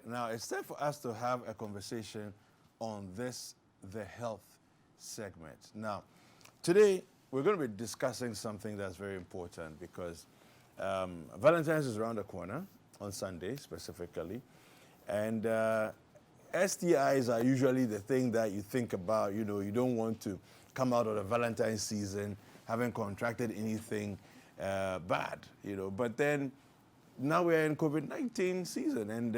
Now, it's time for us to have a conversation on this, the health segment. Now, today, we're going to be discussing something that's very important because Valentine's is around the corner on Sunday, specifically. And STIs are usually the thing that you think about. You know, you don't want to come out of the Valentine's season having contracted anything bad, you know. But then now we're in COVID-19 season, and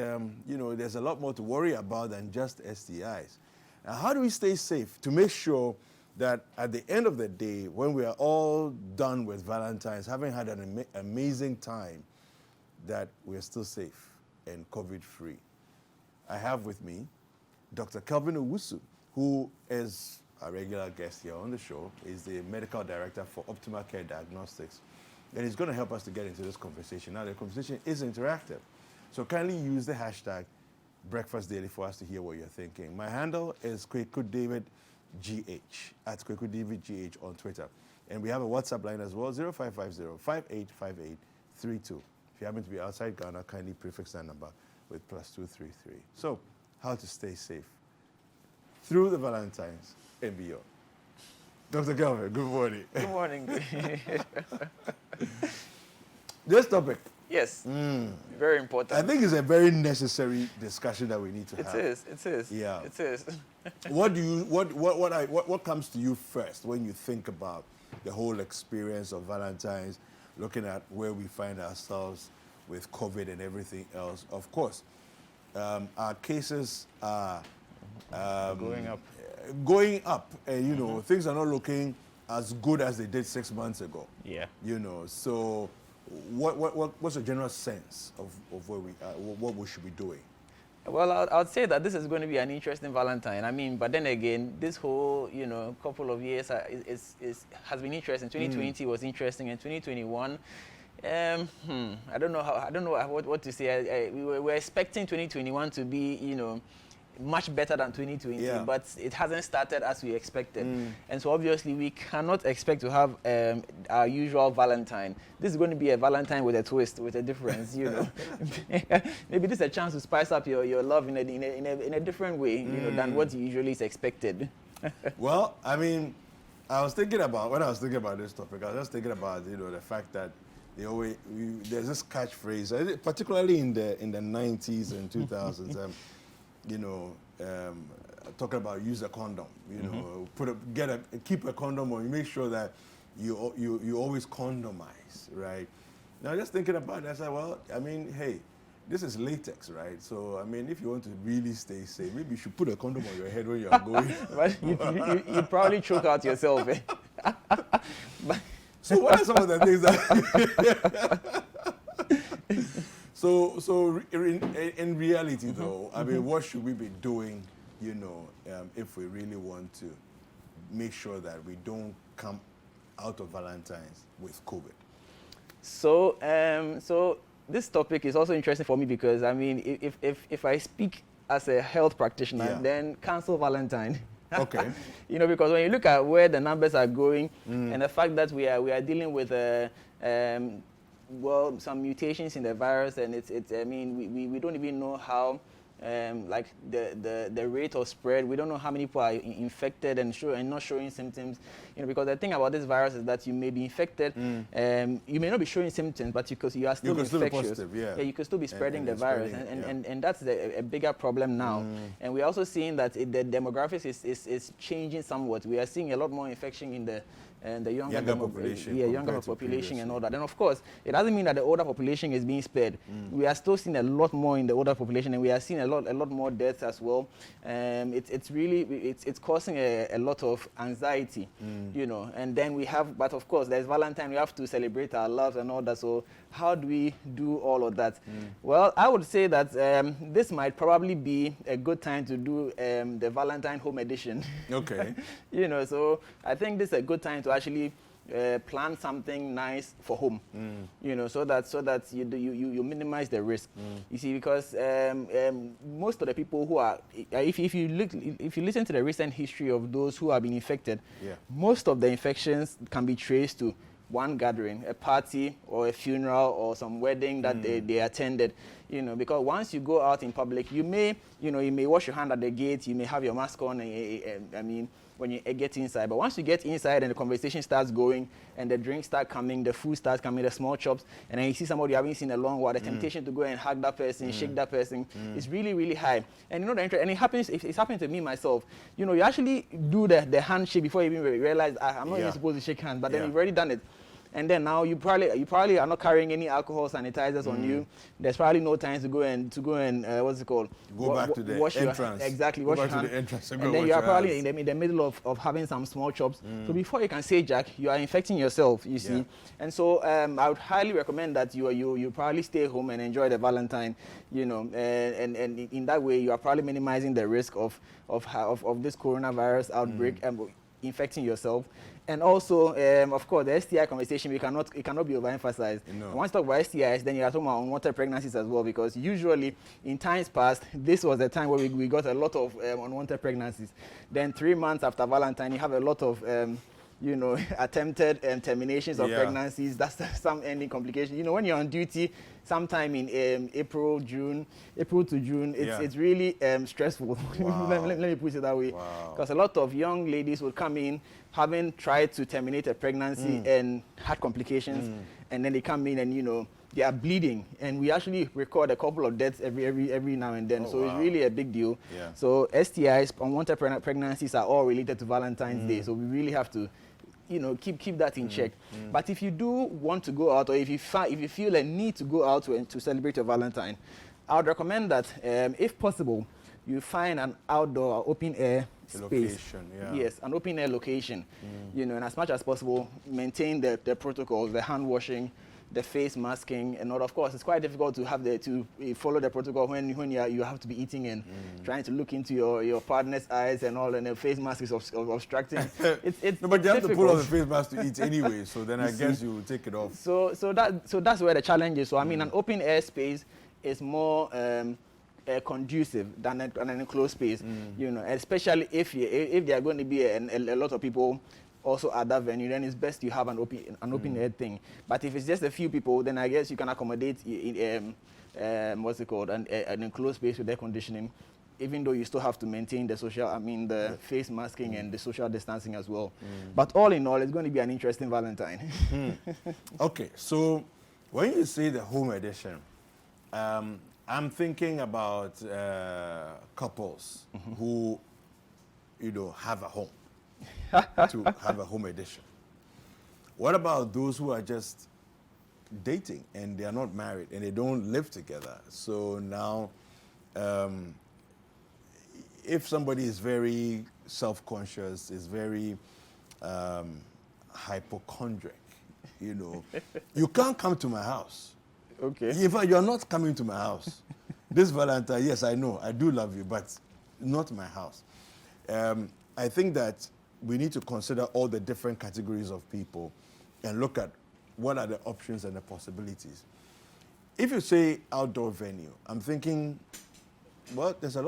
you know, there's a lot more to worry about than just STIs. Now, how do we stay safe to make sure that at the end of the day, when we are all done with Valentine's, having had an amazing time, that we're still safe and COVID-free? I have with me Dr. Kelvin Owusu, who is a regular guest here on the show. He's the medical director for Optimal Care Diagnostics. And he's going to help us to get into this conversation. Now, the conversation is interactive. So kindly use the hashtag Breakfast Daily for us to hear what you're thinking. My handle is KweikuDavidGH, at KweikuDavidGH on Twitter. And we have a WhatsApp line as well, 0550-585832. If you happen to be outside Ghana, kindly prefix that number with +233. So, how to stay safe through the Valentines and beyond. Dr. Kelvin, good morning. Good morning. This topic. Yes, very important. I think it's a very necessary discussion that we need to have. It is. Yeah. It is. What comes to you first when you think about the whole experience of Valentine's, looking at where we find ourselves with COVID and everything else? Of course, our cases are going up, and you know, things are not looking as good as they did 6 months ago. Yeah. You know, so what's the general sense of where we are, what we should be doing? Well, I would say that this is going to be an interesting Valentine. I mean, but then again, this whole, you know, couple of years has been interesting. 2020 was interesting, and 2021. I don't know what to say. We were expecting 2021 to be, you know, much better than 2020, yeah, but it hasn't started as we expected. And so obviously we cannot expect to have our usual Valentine. This is going to be a Valentine with a twist, with a difference, you know. Maybe this is a chance to spice up your love in a different way, you know, than what usually is expected. Well, I mean, when I was thinking about this topic, I was just thinking about, you know, the fact that there's this catchphrase, particularly in the 90s and 2000s. You know, talking about use a condom. You know, keep a condom, or you make sure that you always condomize, right? Now, just thinking about it, I said, well, I mean, hey, this is latex, right? So, I mean, if you want to really stay safe, maybe you should put a condom on your head when you are going. But you probably choke out yourself. Eh? So, what are some of the things that? So in reality, though, I mean, what should we be doing, you know, if we really want to make sure that we don't come out of Valentine's with COVID? So this topic is also interesting for me because, I mean, if I speak as a health practitioner, yeah, then cancel Valentine. Okay. You know, because when you look at where the numbers are going and the fact that we are dealing with well, some mutations in the virus, and it's I mean, we don't even know how like the rate of spread. We don't know how many people are infected and not showing symptoms. You know, because the thing about this virus is that you may be infected, you may not be showing symptoms, but you are still infectious. Still be positive, yeah. Yeah, you could still be spreading the virus, and that's a bigger problem now. And we're also seeing that the demographics is changing somewhat. We are seeing a lot more infection in the younger population. Yeah, younger population and all that. And of course, it doesn't mean that the older population is being spared. We are still seeing a lot more in the older population, and we are seeing a lot more deaths as well. It's really causing a lot of anxiety, you know. And then but of course, there's Valentine. We have to celebrate our love and all that. So how do we do all of that? Well, I would say that this might probably be a good time to do the Valentine home edition. Okay. You know, so I think this is a good time to actually plan something nice for home, you know, so that you minimize the risk. You see, because most of the people who are, if you listen to the recent history of those who have been infected, most of the infections can be traced to one gathering, a party or a funeral or some wedding that they attended. You know, because once you go out in public, you may wash your hand at the gate, you may have your mask on, I mean, when you get inside. But once you get inside and the conversation starts going and the drinks start coming, the food starts coming, the small chops, and then you see somebody you haven't seen in a long while, the temptation to go and hug that person, shake that person is really, really high. And you know, the interest, and it's happened to me myself. You know, you actually do the handshake before you even realize, I'm not even supposed to shake hands, but then you've already done it. And then now you probably are not carrying any alcohol sanitizers on you. There's probably no time to go and what's it called? Go back to the entrance. Exactly. Wash your hand. And then you are probably in the middle of having some small chops. So before you can say Jack, you are infecting yourself. You see. And so I would highly recommend that you probably stay home and enjoy the Valentine. You know, and in that way you are probably minimizing the risk of this coronavirus outbreak and infecting yourself. And also, of course, the STI conversation, it cannot be overemphasized. No. Once you talk about STIs, then you are talking about unwanted pregnancies as well, because usually in times past, this was the time where we got a lot of unwanted pregnancies. Then 3 months after Valentine, you have a lot of you know, attempted terminations of pregnancies. That's some ending complication. You know, when you're on duty, sometime in April to June, it's really stressful. Wow. let me put it that way. Because a lot of young ladies would come in having tried to terminate a pregnancy and had complications, and then they come in and, you know, they are bleeding, and we actually record a couple of deaths every now and then. So it's really a big deal. So STIs, unwanted pregnancies, are all related to Valentine's Day. So we really have to, you know, keep that in check. But if you do want to go out, or if you feel a need to go out to celebrate your Valentine, I would recommend that if possible, you find an outdoor open air space. Location, yes, an open air location. You know, and as much as possible, maintain the protocols, the hand washing, the face masking, and all. Of course, it's quite difficult to have to follow the protocol when you have to be eating and trying to look into your partner's eyes and all, and the face mask is obstructing. It's no, but you have difficult. to pull off the face mask to eat anyway. So then I guess you will take it off. So that's where the challenge is. So I mean, an open air space is more conducive than an enclosed space. You know, especially if there are going to be a lot of people also at that venue, then it's best you have an open air thing. But if it's just a few people, then I guess you can accommodate what's it called, an enclosed space with air conditioning, even though you still have to maintain the face masking and the social distancing as well. But all in all, it's going to be an interesting Valentine. Okay, so when you say the home edition, I'm thinking about couples who, you know, have a home. To have a home edition. What about those who are just dating and they are not married and they don't live together? So now, if somebody is very self-conscious, is very hypochondriac, you know, you can't come to my house. Okay. If you are not coming to my house, this Valentine, yes, I know, I do love you, but not my house. I think that we need to consider all the different categories of people and look at what are the options and the possibilities. If you say outdoor venue, I'm thinking, well, there's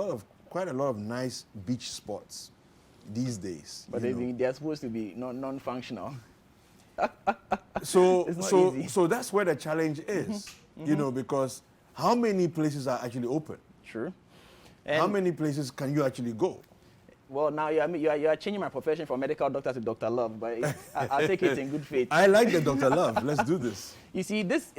quite a lot of nice beach spots these days. But they're supposed to be non-functional. So that's where the challenge is, you know, because how many places are actually open? True. How many places can you actually go? Well, now you are changing my profession from medical doctor to Dr. Love, but I'll take it in good faith. I like the Dr. Love. Let's do this. You see, this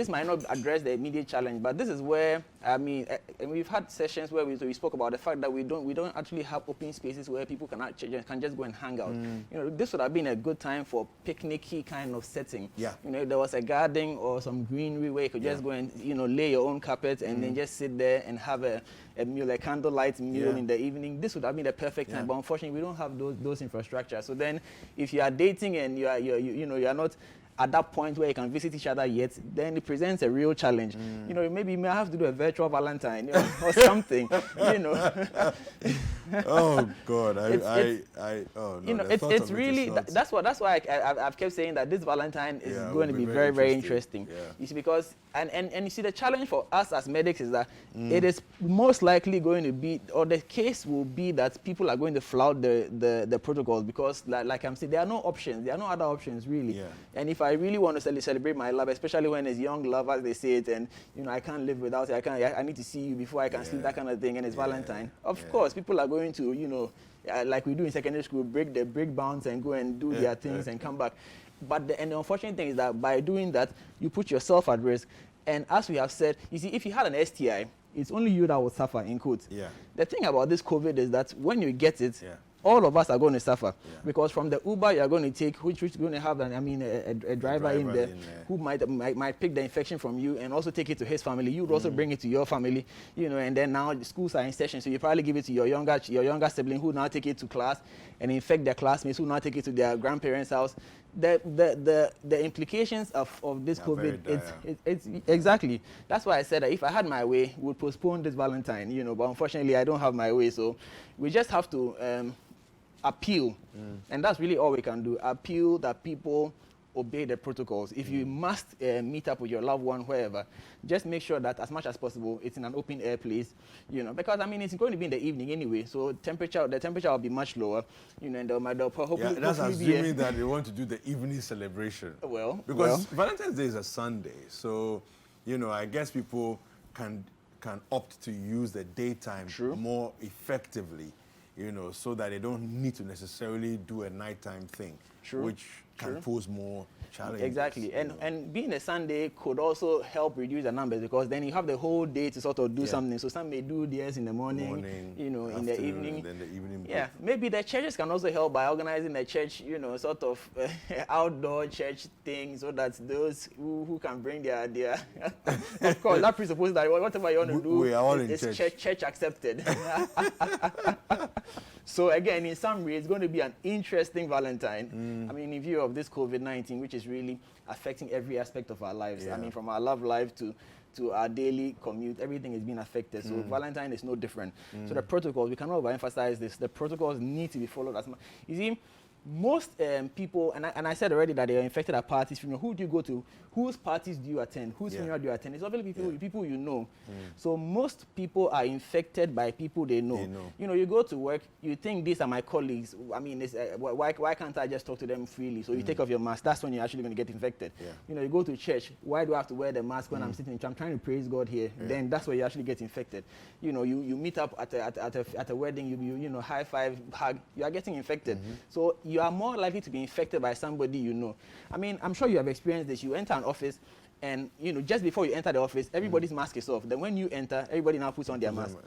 might not address the immediate challenge, but this is where, and we've had sessions where we spoke about the fact that we don't actually have open spaces where people can just go and hang out. You know, this would have been a good time for picnicky kind of setting. Yeah. You know, if there was a garden or some greenery where you could just go and, you know, lay your own carpet and then just sit there and have a meal, a candlelight meal in the evening. This would have been the perfect time, but unfortunately we don't have those infrastructure. So then, if you are dating and you are not at that point where you can visit each other yet, then it presents a real challenge. You know, maybe you may have to do a virtual Valentine, you know, or something. You know. Oh God, it's really that's why I've kept saying that this Valentine is going to be very, very interesting. You see, because and you see, the challenge for us as medics is that it is most likely going to be, or the case will be, that people are going to flout the protocols, because like I'm saying, there are no options, there are no other options really. And if I really want to celebrate my love, especially when it's young love, as they say it, and I can't live without it. I need to see you before I can sleep, that kind of thing. And it's Valentine. Of course, people are going to, like we do in secondary school, break bounds and go and do their things and come back. But the unfortunate thing is that by doing that, you put yourself at risk. And as we have said, you see, if you had an STI, it's only you that will suffer, in quotes. Yeah. The thing about this COVID is that when you get it, all of us are going to suffer. Because from the Uber you are going to take, which is going to have a driver in there who might pick the infection from you and also take it to his family. You would also bring it to your family, and then now the schools are in session, so you probably give it to your younger sibling who now take it to class and infect their classmates who now take it to their grandparents' house. The implications of this COVID, it's exactly. That's why I said that if I had my way, we would postpone this Valentine, but unfortunately I don't have my way, so we just have to appeal, and that's really all we can do. Appeal that people obey the protocols. If you must meet up with your loved one wherever, just make sure that as much as possible it's in an open air place, because it's going to be in the evening anyway, so the temperature will be much lower, and they'll hopefully that's assuming that they want to do the evening celebration. Because Valentine's Day is a Sunday, so I guess people can opt to use the daytime more effectively, so that they don't need to necessarily do a nighttime thing, which can pose more challenges. Exactly, and being a Sunday could also help reduce the numbers, because then you have the whole day to sort of do something. So some may do theirs in the morning, in the evening. Then the evening maybe the churches can also help by organizing the church, sort of outdoor church thing, so that those who can bring their of course, that presupposes that whatever you want to do is church accepted. So again, in summary, it's going to be an interesting Valentine. In view of this COVID-19, which is really affecting every aspect of our lives. From our love life to our daily commute, everything is being affected. So Valentine is no different. So the protocols, we cannot overemphasize this. The protocols need to be followed as much. You see, most people, and I said already that they are infected at parties. Who do you go to? Whose parties do you attend? Whose funeral do you attend? It's obviously people you know. So most people are infected by people they know. You go to work, you think these are my colleagues. Why can't I just talk to them freely? So you take off your mask. That's when you're actually going to get infected. You go to church. Why do I have to wear the mask when I'm sitting? I'm trying to praise God here. Then that's where you actually get infected. You meet up at a wedding. You high five, hug. You are getting infected. So you are more likely to be infected by somebody you know. I'm sure you have experienced this. You enter an office, and just before you enter the office, everybody's mask is off. Then when you enter, everybody now puts on their mask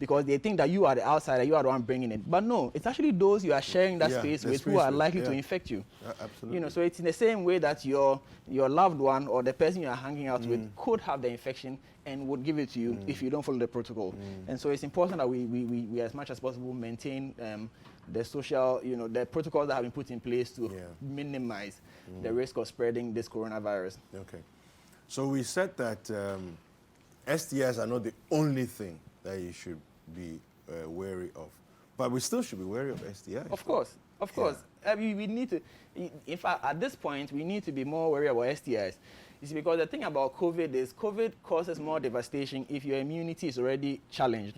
because they think that you are the outsider, you are the one bringing it. But no, it's actually those you are sharing that space with who are likely to infect you. Absolutely. So it's in the same way that your loved one or the person you are hanging out with could have the infection and would give it to you if you don't follow the protocol. And so it's important that we as much as possible maintain the social, the protocols that have been put in place to minimize the risk of spreading this coronavirus. Okay. So we said that STIs are not the only thing that you should be wary of, but we still should be wary of STIs. Of course. We need to, in fact, at this point, we need to be more wary about STIs. You see, because the thing about COVID is COVID causes more devastation if your immunity is already challenged.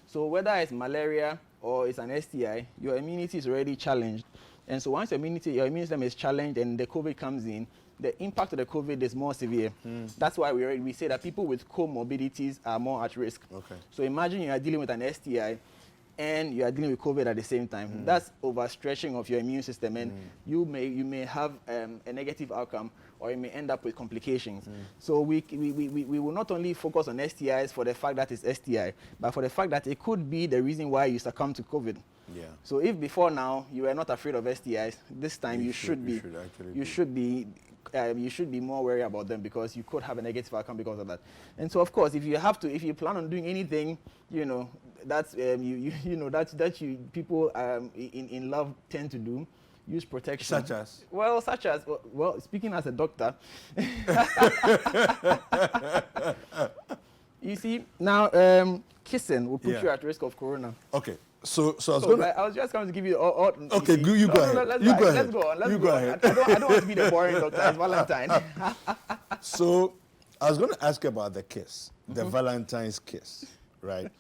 So whether it's malaria or it's an STI, your immunity is already challenged. And so once your immune system is challenged and the COVID comes in, the impact of the COVID is more severe. That's why we say that people with comorbidities are more at risk. So imagine you are dealing with an STI and you are dealing with COVID at the same time. That's overstretching of your immune system, and you may have a negative outcome, or you may end up with complications. So we will not only focus on STIs for the fact that it's STI, but for the fact that it could be the reason why you succumb to COVID. So if before now you were not afraid of STIs, this time you should be more wary about them, because you could have a negative outcome because of that. And so, of course, if you plan on doing anything, that's people in love tend to do, use protection. Such as? Well, speaking as a doctor, you see, now kissing will put you at risk of corona. Okay. So I was just going to give you all okay, you go ahead. Let's go on. I don't want to be the boring doctor. It's Valentine. So I was going to ask you about the kiss, the Valentine's kiss, right?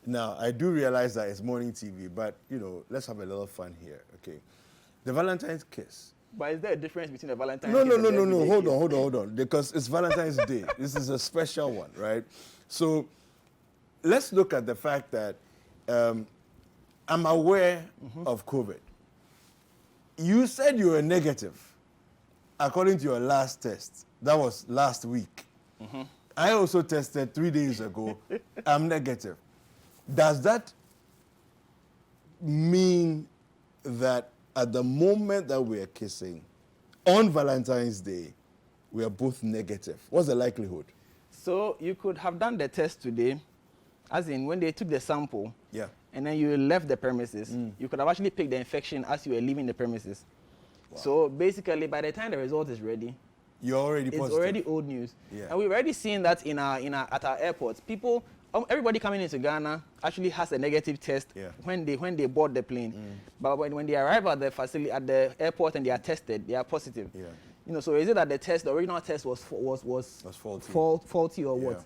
Now, I do realize that it's morning TV, but, let's have a little fun here, okay? The Valentine's kiss. But is there a difference between a Valentine's No, kiss no, and no, the no, no. everyday Hold on. Because it's Valentine's Day. This is a special one, right? So let's look at the fact that I'm aware of COVID. You said you were negative, according to your last test. That was last week. I also tested 3 days ago. I'm negative. Does that mean that at the moment that we are kissing, on Valentine's Day, we are both negative? What's the likelihood? So you could have done the test today, as in when they took the sample, Yeah. and then you left the premises, you could have actually picked the infection as you were leaving the premises. Wow. So basically, by the time the result is ready, You're already positive. it's already old news. Yeah. And we've already seen that at our airports. People, everybody coming into Ghana actually has a negative test when they board the plane. But when they arrive at the facility, at the airport, and they are tested, they are positive. Yeah. You know, so is it that the original test was faulty or what? Yeah.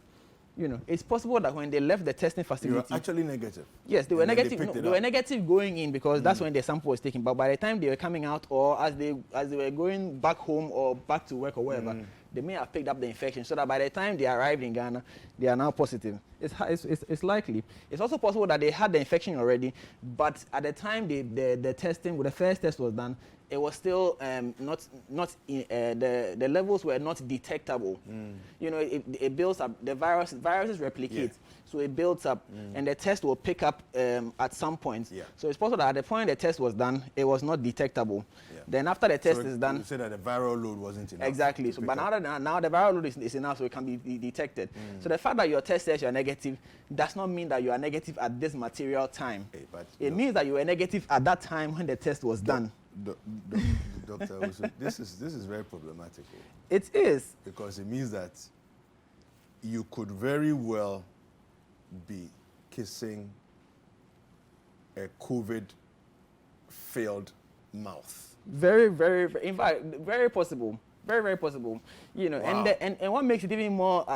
You know, it's possible that when they left the testing facility, You were actually negative. yes, they were negative. They They were negative going in because that's when the sample was taken. But by the time they were coming out, or as they were going back home or back to work or whatever, they may have picked up the infection. So that by the time they arrived in Ghana, they are now positive. It's likely. It's also possible that they had the infection already, but at the time the testing, when the first test was done, it was still the levels were not detectable. You know, it builds up. The viruses replicate, so it builds up, and the test will pick up at some point. Yeah. So it's possible that at the point the test was done, it was not detectable. Yeah. Then after the test is done, you say that the viral load wasn't enough. Exactly. So, but now the viral load is enough, so it can be detected. So the fact that your test says you are negative does not mean that you are negative at this material time. Hey, but it means that you were negative at that time when the test was done. Doctor, also, this is very problematic. It is. Because it means that you could very well be kissing a COVID-filled mouth. Very, in fact, very possible. Very possible. You know, Wow. and what makes it even more,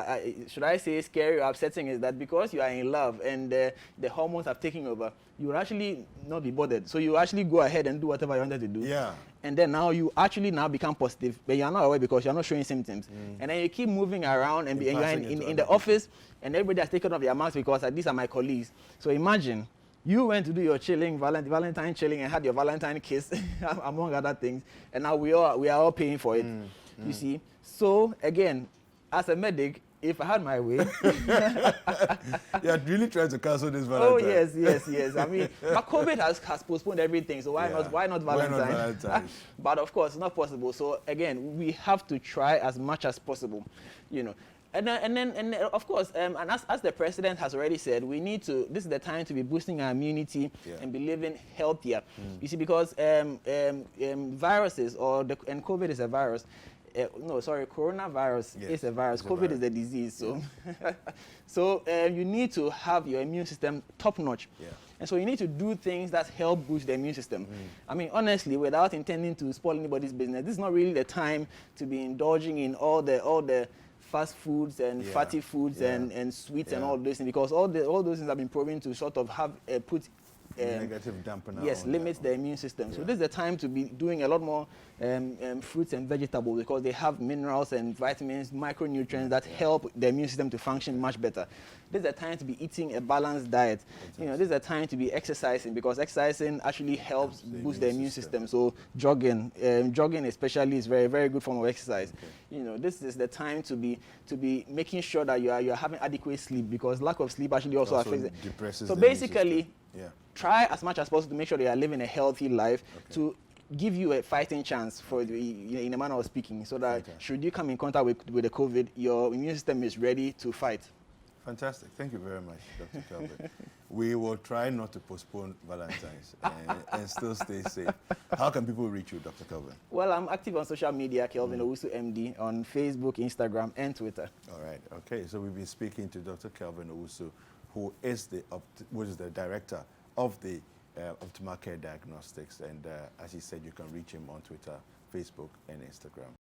should I say, scary or upsetting is that because you are in love and the hormones have taken over, you will actually not be bothered. So you actually go ahead and do whatever you wanted to do. Yeah. And then now you actually become positive, but you're not aware because you're not showing symptoms. And then you keep moving around and you're in the office, and everybody has taken off their masks because these are my colleagues. So imagine you went to do your chilling, Valentine chilling, and had your Valentine kiss, among other things, and now we are all paying for it. You see? So again, as a medic, if I had my way, You're really trying to cancel this Valentine. Oh yes. I mean, but COVID has postponed everything, so why not Valentine? Why not Valentine? But of course, it's not possible. So again, we have to try as much as possible, you know. And then of course, and as the president has already said, we need to. This is the time to be boosting our immunity and be living healthier. You see, because viruses and COVID is a virus. Coronavirus is a virus. COVID is a disease. So, so you need to have your immune system top notch. Yeah. And so you need to do things that help boost the immune system. I mean, honestly, without intending to spoil anybody's business, this is not really the time to be indulging in all the fast foods and fatty foods and sweets and all those things, because all those things have been proven to sort of have put negative dampener. Yes, limits the immune system. So this is the time to be doing a lot more fruits and vegetables, because they have minerals and vitamins, micronutrients that help the immune system to function much better. This is the time to be eating a balanced diet. Exactly. You know, this is the time to be exercising, because exercising actually helps boost the immune system. So jogging especially is very, very good form of exercise. Okay. You know, this is the time to be making sure that you are having adequate sleep, because lack of sleep actually also affects it. Depresses so basically, try as much as possible to make sure that you are living a healthy life, to give you a fighting chance, for in a manner of speaking, so that should you come in contact with the COVID, your immune system is ready to fight. Fantastic. Thank you very much, Dr. Kelvin. We will try not to postpone Valentine's and still stay safe. How can people reach you, Dr. Kelvin? Well, I'm active on social media, Kelvin Owusu MD, on Facebook, Instagram, and Twitter. All right. Okay. So we've been speaking to Dr. Kelvin Owusu, who is the director of the Optimal Care Diagnostics. And as he said, you can reach him on Twitter, Facebook, and Instagram.